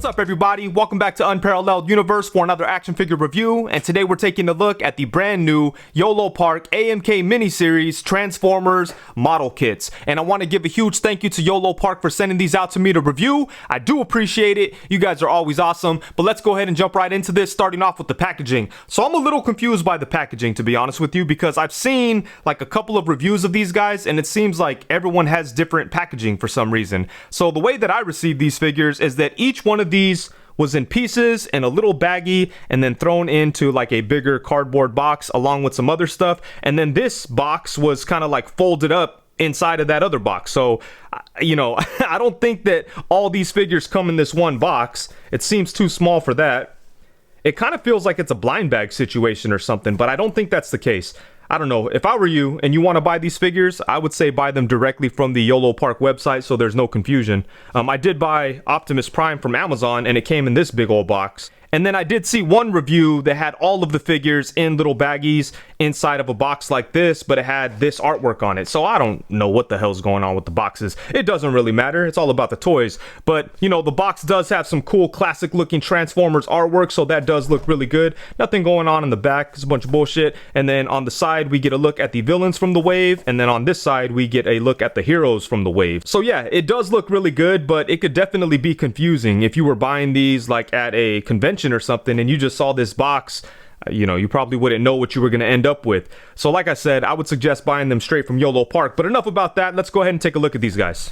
What's up, everybody? Welcome back to Unparalleled Universe for another action figure review, and today we're taking a look at the brand new Yolopark AMK miniseries Transformers model kits. And I want to give a huge thank you to Yolopark for sending these out to me to review. I do appreciate it. You guys are always awesome. But let's go ahead and jump right into this, starting off with the packaging. So I'm a little confused by the packaging, to be honest with you, because I've seen like a couple of reviews of these guys, and it seems like everyone has different packaging for some reason. So the way that I received these figures is that each one of these was in pieces and a little baggie and then thrown into like a bigger cardboard box along with some other stuff, and then this box was kind of like folded up inside of that other box. So you know, I don't think that all these figures come in this one box. It seems too small for that. It kind of feels like it's a blind bag situation or something, but I don't think that's the case. I don't know. If I were you and you want to buy these figures, I would say buy them directly from the Yolopark website so there's no confusion. I did buy Optimus Prime from Amazon and it came in this big old box. And then I did see one review that had all of the figures in little baggies inside of a box like this, but it had this artwork on it. So I don't know what the hell's going on with the boxes. It doesn't really matter. It's all about the toys. But, you know, the box does have some cool classic looking Transformers artwork, so that does look really good. Nothing going on in the back. It's a bunch of bullshit. And then on the side, we get a look at the villains from the wave. And then on this side, we get a look at the heroes from the wave. So yeah, it does look really good, but it could definitely be confusing if you were buying these like at a convention or something and you just saw this box. You know, you probably wouldn't know what you were going to end up with. So like I said, I would suggest buying them straight from Yolopark. But enough about that. Let's go ahead and take a look at these guys.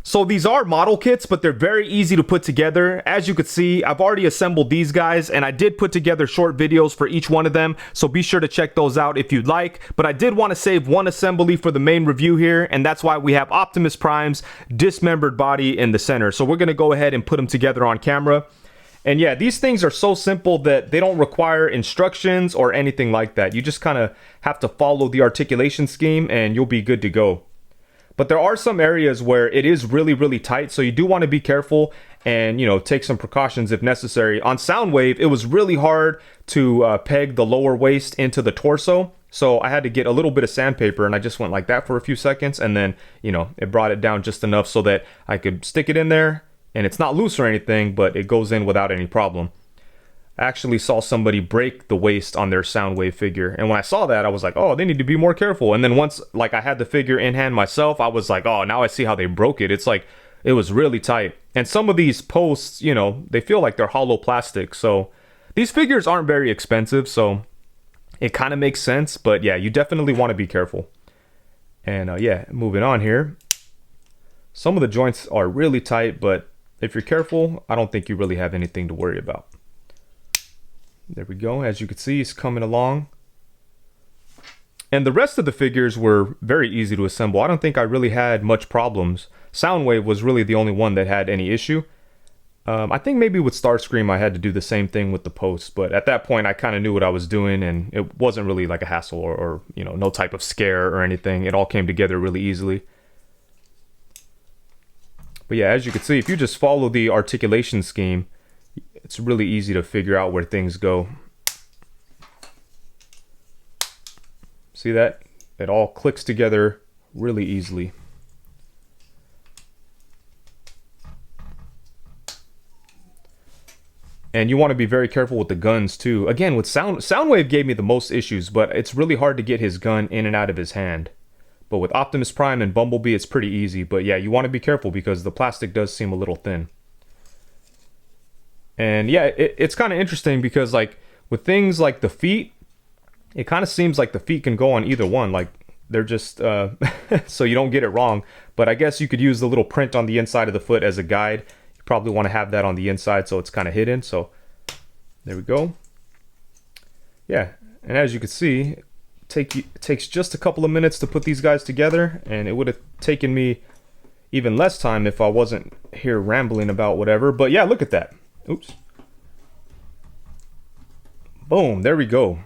So these are model kits, but they're very easy to put together. As you could see, I've already assembled these guys, and I did put together short videos for each one of them, so be sure to check those out if you'd like. But I did want to save one assembly for the main review here, and that's why we have Optimus Prime's dismembered body in the center. So we're going to go ahead and put them together on camera. And yeah, these things are so simple that they don't require instructions or anything like that. You just kind of have to follow the articulation scheme and you'll be good to go. But there are some areas where it is really, really tight, so you do want to be careful and, you know, take some precautions if necessary. On Soundwave, it was really hard to peg the lower waist into the torso. So I had to get a little bit of sandpaper and I just went like that for a few seconds, and then, you know, it brought it down just enough so that I could stick it in there. And it's not loose or anything, but it goes in without any problem. I actually saw somebody break the waist on their Soundwave figure. And when I saw that, I was like, oh, they need to be more careful. And then once like I had the figure in hand myself, I was like, oh, now I see how they broke it. It's like, it was really tight. And some of these posts, you know, they feel like they're hollow plastic. So these figures aren't very expensive, so it kind of makes sense. But yeah, you definitely want to be careful. And yeah, moving on here. Some of the joints are really tight, but if you're careful, I don't think you really have anything to worry about. There we go. As you can see, it's coming along. And the rest of the figures were very easy to assemble. I don't think I really had much problems. Soundwave was really the only one that had any issue. I think maybe with Starcream I had to do the same thing with the posts, but at that point I kind of knew what I was doing and it wasn't really like a hassle or you know, no type of scare or anything. It all came together really easily. But yeah, as you can see, if you just follow the articulation scheme, it's really easy to figure out where things go. See that? It all clicks together really easily. And you want to be very careful with the guns too. Again, with Soundwave gave me the most issues, but it's really hard to get his gun in and out of his hand. But with Optimus Prime and Bumblebee, it's pretty easy. But yeah, you want to be careful because the plastic does seem a little thin. And yeah, it's kind of interesting because like with things like the feet, it kind of seems like the feet can go on either one. Like they're just, so you don't get it wrong. But I guess you could use the little print on the inside of the foot as a guide. You probably want to have that on the inside so it's kind of hidden. So there we go. Yeah, and as you can see, it takes just a couple of minutes to put these guys together, and it would have taken me even less time if I wasn't here rambling about whatever. But yeah, look at that. Oops. Boom, there we go.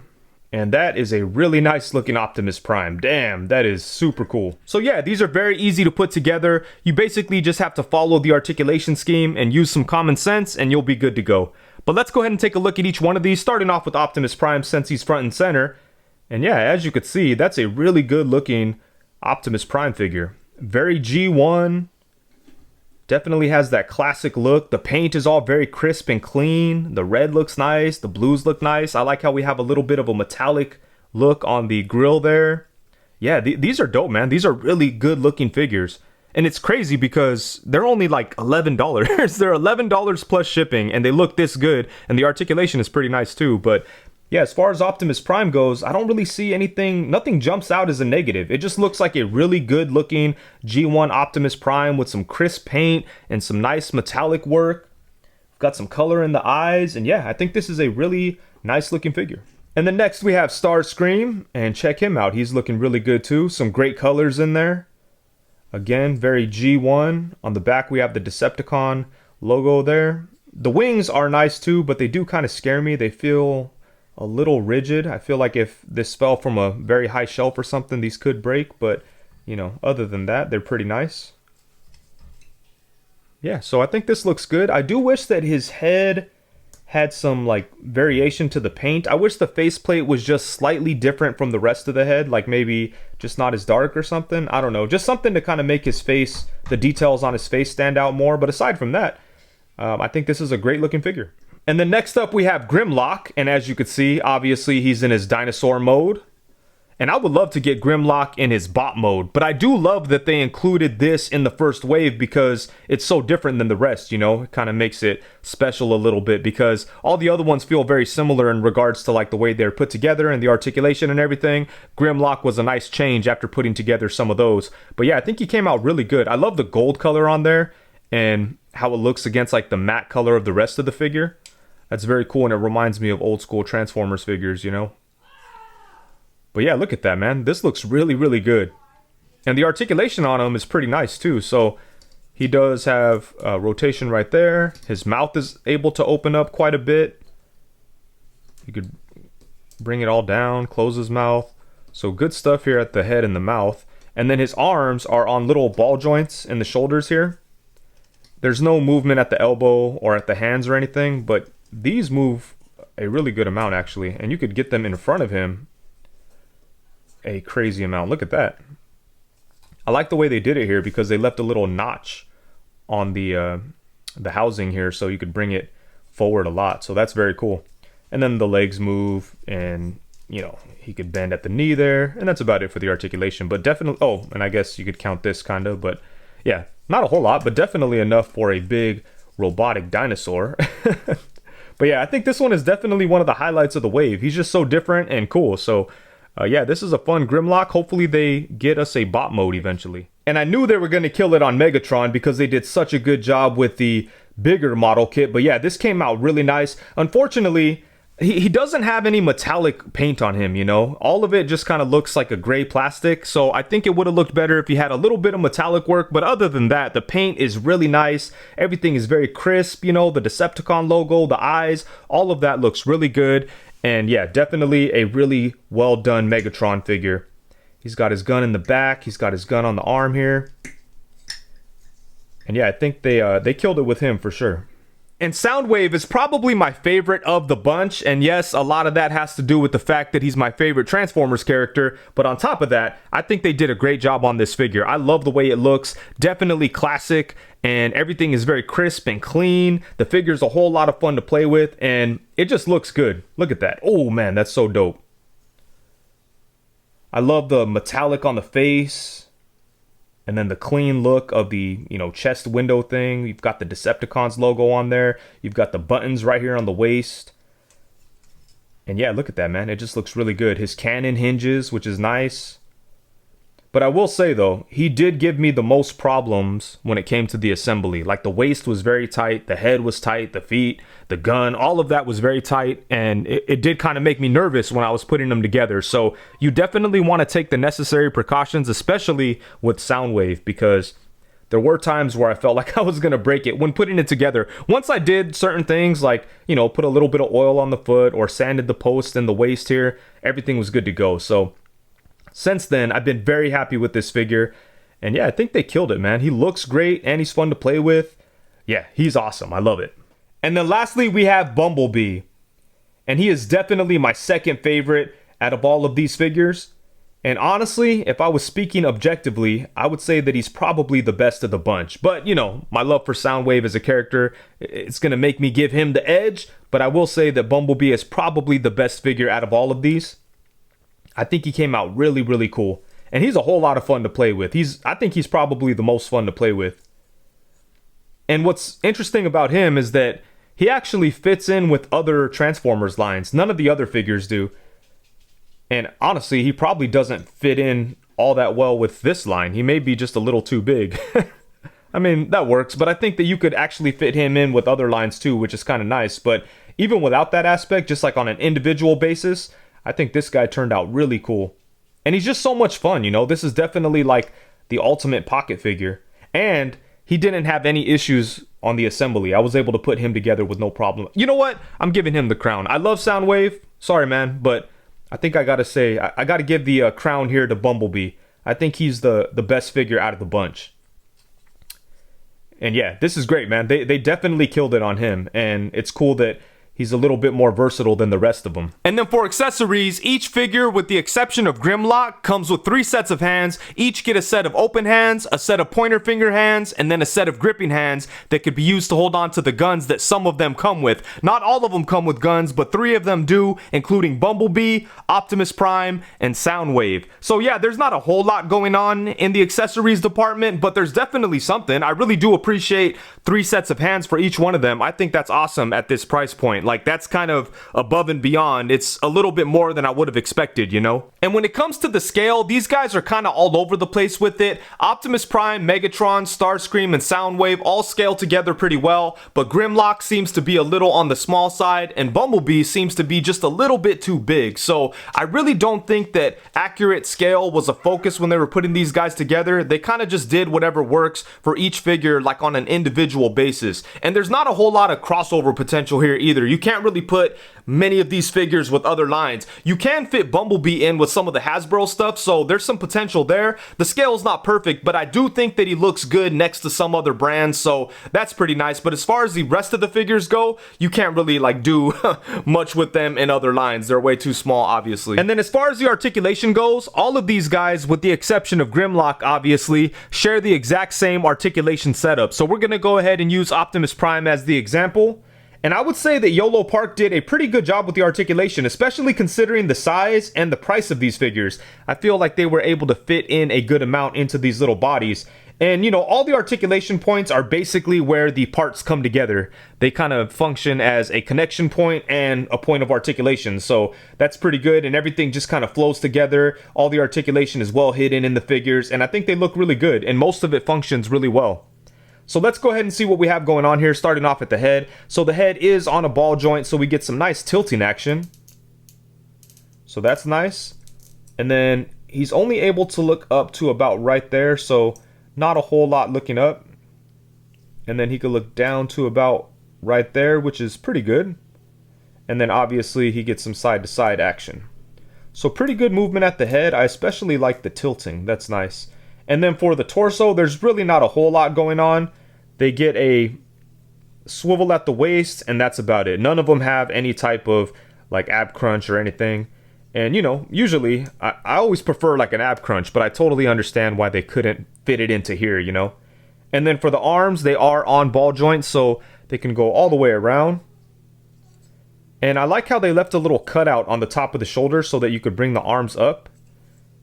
And that is a really nice looking Optimus Prime. Damn, that is super cool. So yeah, these are very easy to put together. You basically just have to follow the articulation scheme and use some common sense and you'll be good to go. But let's go ahead and take a look at each one of these, starting off with Optimus Prime since he's front and center. And yeah, as you could see, that's a really good looking Optimus Prime figure. Very G1. Definitely has that classic look. The paint is all very crisp and clean. The red looks nice. The blues look nice. I like how we have a little bit of a metallic look on the grill there. Yeah, these are dope, man. These are really good looking figures. And it's crazy because they're only like $11. They're $11 plus shipping, and they look this good. And the articulation is pretty nice too. But yeah, as far as Optimus Prime goes, I don't really see anything. Nothing jumps out as a negative. It just looks like a really good looking G1 Optimus Prime with some crisp paint and some nice metallic work. Got some color in the eyes. And yeah, I think this is a really nice looking figure. And then next we have Starcream, and check him out. He's looking really good too. Some great colors in there. Again, very G1. On the back, we have the Decepticon logo there. The wings are nice too, but they do kind of scare me. They feel a little rigid. I feel like if this fell from a very high shelf or something, these could break. But, you know, other than that, they're pretty nice. Yeah, so I think this looks good. I do wish that his head had some like variation to the paint. I wish the faceplate was just slightly different from the rest of the head, like maybe just not as dark or something. I don't know, just something to kind of make his face, the details on his face stand out more. But aside from that, I think this is a great looking figure. And then next up we have Grimlock, and as you can see, obviously he's in his dinosaur mode. And I would love to get Grimlock in his bot mode, but I do love that they included this in the first wave because it's so different than the rest, you know? It kind of makes it special a little bit because all the other ones feel very similar in regards to like the way they're put together and the articulation and everything. Grimlock was a nice change after putting together some of those. But yeah, I think he came out really good. I love the gold color on there and how it looks against like the matte color of the rest of the figure. That's very cool, and it reminds me of old school Transformers figures, you know? But yeah, look at that, man. This looks really, really good. And the articulation on him is pretty nice too. So he does have rotation right there. His mouth is able to open up quite a bit. You could bring it all down, close his mouth. So good stuff here at the head and the mouth. And then his arms are on little ball joints in the shoulders here. There's no movement at the elbow or at the hands or anything, but these move a really good amount actually. And you could get them in front of him a crazy amount. Look at that. I like the way they did it here because they left a little notch on the housing here so you could bring it forward a lot. So that's very cool. And then the legs move, and you know, he could bend at the knee there, and that's about it for the articulation. But definitely, oh, and I guess you could count this kind of, but yeah, not a whole lot, but definitely enough for a big robotic dinosaur. But yeah, I think this one is definitely one of the highlights of the wave. He's just so different and cool. So yeah, this is a fun Grimlock. Hopefully they get us a bot mode eventually. And I knew they were going to kill it on Megatron because they did such a good job with the bigger model kit. But yeah, this came out really nice. Unfortunately, he doesn't have any metallic paint on him, you know? All of it just kind of looks like a gray plastic. So I think it would have looked better if he had a little bit of metallic work. But other than that, the paint is really nice. Everything is very crisp, you know? The Decepticon logo, the eyes, all of that looks really good. And yeah, definitely a really well done Megatron figure. He's got his gun in the back. He's got his gun on the arm here. And yeah, I think they killed it with him for sure. And Soundwave is probably my favorite of the bunch. And yes, a lot of that has to do with the fact that he's my favorite Transformers character. But on top of that, I think they did a great job on this figure. I love the way it looks. Definitely classic. And everything is very crisp and clean. The figure's a whole lot of fun to play with. And it just looks good. Look at that. Oh man, that's so dope. I love the metallic on the face. And then the clean look of the, you know, chest window thing. You've got the Decepticons logo on there. You've got the buttons right here on the waist. And yeah, look at that, man. It just looks really good. His cannon hinges, which is nice. But I will say, though, he did give me the most problems when it came to the assembly. Like, the waist was very tight. The head was tight. The feet, the gun, all of that was very tight. And it did kind of make me nervous when I was putting them together. So you definitely want to take the necessary precautions, especially with Soundwave, because there were times where I felt like I was going to break it when putting it together. Once I did certain things like, you know, put a little bit of oil on the foot or sanded the post and the waist here, everything was good to go. So since then, I've been very happy with this figure. And yeah, I think they killed it, man. He looks great and he's fun to play with. Yeah, he's awesome. I love it. And then lastly, we have Bumblebee. And he is definitely my second favorite out of all of these figures. And honestly, if I was speaking objectively, I would say that he's probably the best of the bunch. But, you know, my love for Soundwave as a character, it's going to make me give him the edge. But I will say that Bumblebee is probably the best figure out of all of these. I think he came out really, really cool. And he's a whole lot of fun to play with. I think he's probably the most fun to play with. And what's interesting about him is that he actually fits in with other Transformers lines. None of the other figures do. And honestly, he probably doesn't fit in all that well with this line. He may be just a little too big. I mean, that works, but I think that you could actually fit him in with other lines too, which is kind of nice. But even without that aspect, just like on an individual basis, I think this guy turned out really cool. And he's just so much fun, you know? This is definitely like the ultimate pocket figure. And he didn't have any issues on the assembly. I was able to put him together with no problem. You know what? I'm giving him the crown. I love Soundwave. Sorry, man, but I think I gotta say, I gotta give the crown here to Bumblebee. I think he's the best figure out of the bunch. And yeah, this is great, man. They definitely killed it on him. And it's cool that he's a little bit more versatile than the rest of them. And then for accessories, each figure, with the exception of Grimlock, comes with 3 sets of hands. Each get a set of open hands, a set of pointer finger hands, and then a set of gripping hands that could be used to hold on to the guns that some of them come with. Not all of them come with guns, but 3 of them do, including Bumblebee, Optimus Prime, and Soundwave. So yeah, there's not a whole lot going on in the accessories department, but there's definitely something. I really do appreciate 3 sets of hands for each one of them. I think that's awesome at this price point. Like, that's kind of above and beyond. It's a little bit more than I would have expected, you know? And when it comes to the scale, these guys are kind of all over the place with it. Optimus Prime, Megatron, Starcream, and Soundwave all scale together pretty well, but Grimlock seems to be a little on the small side, and Bumblebee seems to be just a little bit too big. So I really don't think that accurate scale was a focus when they were putting these guys together. They kind of just did whatever works for each figure, like on an individual basis. And there's not a whole lot of crossover potential here either. You can't really put many of these figures with other lines. You can fit Bumblebee in with some of the Hasbro stuff, so there's some potential there. The scale is not perfect, but I do think that he looks good next to some other brands, so that's pretty nice. But as far as the rest of the figures go, you can't really like do much with them in other lines. They're way too small, obviously. And then as far as the articulation goes, all of these guys, with the exception of Grimlock, obviously, share the exact same articulation setup. So we're gonna go ahead and use Optimus Prime as the example. And I would say that Yolopark did a pretty good job with the articulation, especially considering the size and the price of these figures. I feel like they were able to fit in a good amount into these little bodies. And, you know, all the articulation points are basically where the parts come together. They kind of function as a connection point and a point of articulation. So that's pretty good, and everything just kind of flows together. All the articulation is well hidden in the figures, and I think they look really good, and most of it functions really well. So let's go ahead and see what we have going on here, starting off at the head. So the head is on a ball joint, so we get some nice tilting action. So that's nice. And then he's only able to look up to about right there, so not a whole lot looking up. And then he could look down to about right there, which is pretty good. And then obviously he gets some side-to-side action. So pretty good movement at the head. I especially like the tilting. That's nice. And then for the torso, there's really not a whole lot going on. They get a swivel at the waist, and that's about it. None of them have any type of like ab crunch or anything. And, you know, usually I always prefer like an ab crunch, but I totally understand why they couldn't fit it into here, you know. And then for the arms, they are on ball joints, so they can go all the way around. And I like how they left a little cutout on the top of the shoulder so that you could bring the arms up.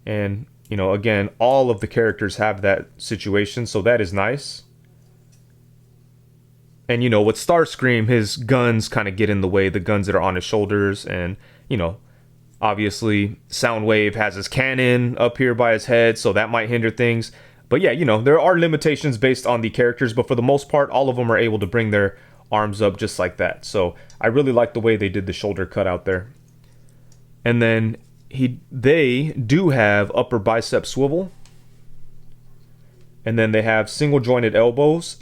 And, you know, again, all of the characters have that situation, so that is nice. And, you know, with Starscream, his guns kind of get in the way, the guns that are on his shoulders. And, you know, obviously, Soundwave has his cannon up here by his head, so that might hinder things. But yeah, you know, there are limitations based on the characters, but for the most part, all of them are able to bring their arms up just like that. So I really like the way they did the shoulder cutout there. And then they do have upper bicep swivel. And then they have single jointed elbows.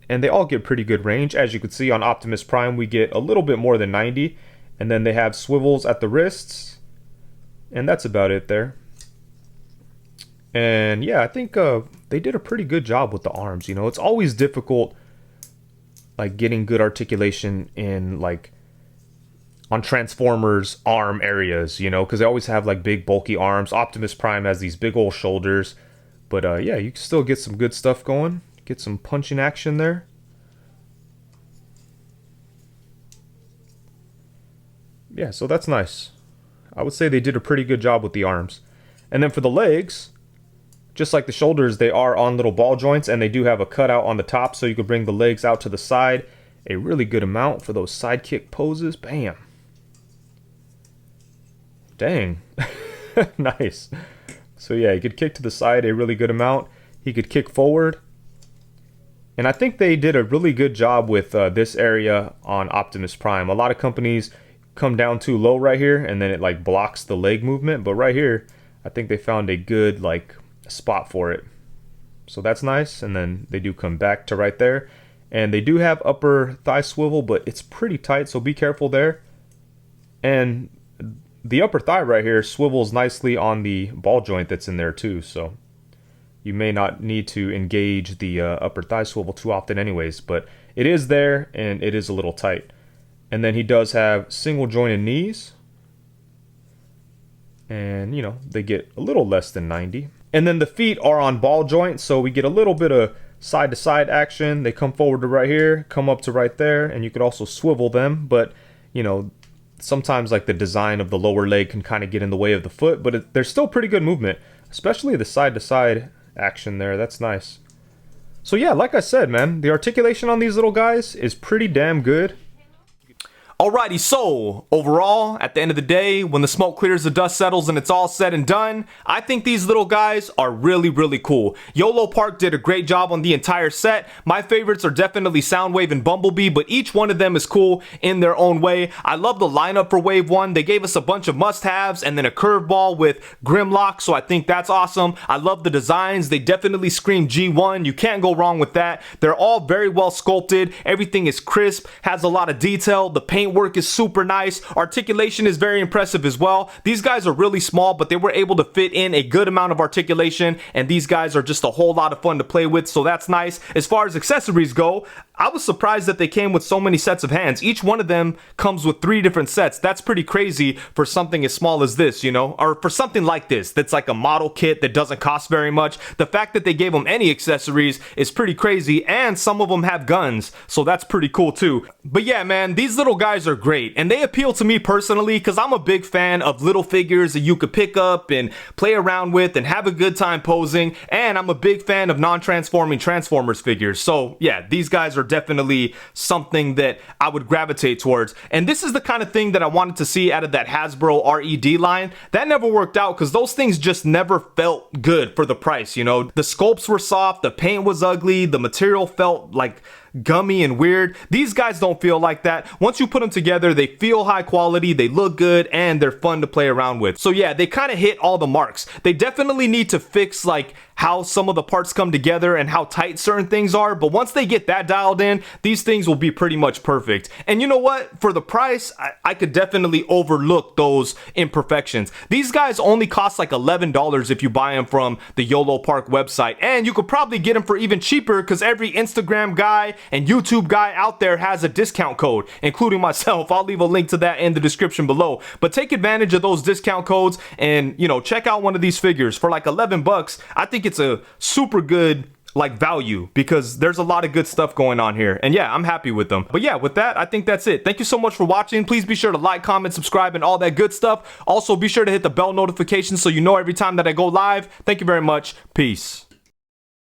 And they all get pretty good range. As you can see on Optimus Prime, we get a little bit more than 90. And then they have swivels at the wrists. And that's about it there. And yeah, I think they did a pretty good job with the arms. You know, it's always difficult, like, getting good articulation in, like, Transformers arm areas, you know, because they always have like big bulky arms. Optimus Prime has these big old shoulders, but yeah, you can still get some good stuff going, get some punching action there. Yeah, so that's nice. I would say they did a pretty good job with the arms. And then for the legs, just like the shoulders, they are on little ball joints, and they do have a cutout on the top, so you could bring the legs out to the side a really good amount for those sidekick poses. Bam. Dang. Nice. So yeah, he could kick to the side a really good amount. He could kick forward. And I think they did a really good job with this area on Optimus Prime. A lot of companies come down too low right here, and then it like blocks the leg movement. But right here, I think they found a good like spot for it. So that's nice. And then they do come back to right there. And they do have upper thigh swivel, but it's pretty tight, so be careful there. And the upper thigh right here swivels nicely on the ball joint that's in there too, so you may not need to engage the upper thigh swivel too often anyways, but it is there and it is a little tight. And then he does have single jointed knees, and you know, they get a little less than 90. And then the feet are on ball joints, so we get a little bit of side to side action. They come forward to right here, come up to right there, and you could also swivel them, but you know, sometimes like the design of the lower leg can kind of get in the way of the foot, but there's still pretty good movement, especially the side to side action there. That's nice. So yeah, like I said, man, the articulation on these little guys is pretty damn good. Alrighty, so overall, at the end of the day, when the smoke clears, the dust settles, and it's all said and done, I think these little guys are really, really cool. Yolopark did a great job on the entire set. My favorites are definitely Soundwave and Bumblebee, but each one of them is cool in their own way. I love the lineup for Wave 1. They gave us a bunch of must-haves and then a curveball with Grimlock, so I think that's awesome. I love the designs. They definitely scream G1. You can't go wrong with that. They're all very well sculpted. Everything is crisp, has a lot of detail. The paint work is super nice. Articulation is very impressive as well. These guys are really small, but they were able to fit in a good amount of articulation, and these guys are just a whole lot of fun to play with, so that's nice. As far as accessories go, I was surprised that they came with so many sets of hands. Each one of them comes with 3 different sets. That's pretty crazy for something as small as this, you know, or for something like this that's like a model kit that doesn't cost very much. The fact that they gave them any accessories is pretty crazy, and some of them have guns, so that's pretty cool too. But yeah, man, these little guys are great, and they appeal to me personally because I'm a big fan of little figures that you could pick up and play around with and have a good time posing, and I'm a big fan of non-transforming Transformers figures. So yeah, these guys are definitely something that I would gravitate towards, and this is the kind of thing that I wanted to see out of that Hasbro RED line. That never worked out because those things just never felt good for the price, you know. The sculpts were soft, the paint was ugly, the material felt like gummy and weird. These guys don't feel like that. Once you put them together, they feel high quality, they look good, and they're fun to play around with. So yeah, they kind of hit all the marks. They definitely need to fix like how some of the parts come together and how tight certain things are, but once they get that dialed in, these things will be pretty much perfect. And you know what? For the price, I could definitely overlook those imperfections. These guys only cost like $11 if you buy them from the Yolopark website, and you could probably get them for even cheaper because every Instagram guy and YouTube guy out there has a discount code, including myself. I'll leave a link to that in the description below. But take advantage of those discount codes and, you know, check out one of these figures for like 11 bucks. I think it's a super good like value because there's a lot of good stuff going on here, and yeah, I'm happy with them. But yeah, with that, I think that's it. Thank you so much for watching. Please be sure to like, comment, subscribe, and all that good stuff. Also, be sure to hit the bell notification so you know every time that I go live. Thank you very much. Peace.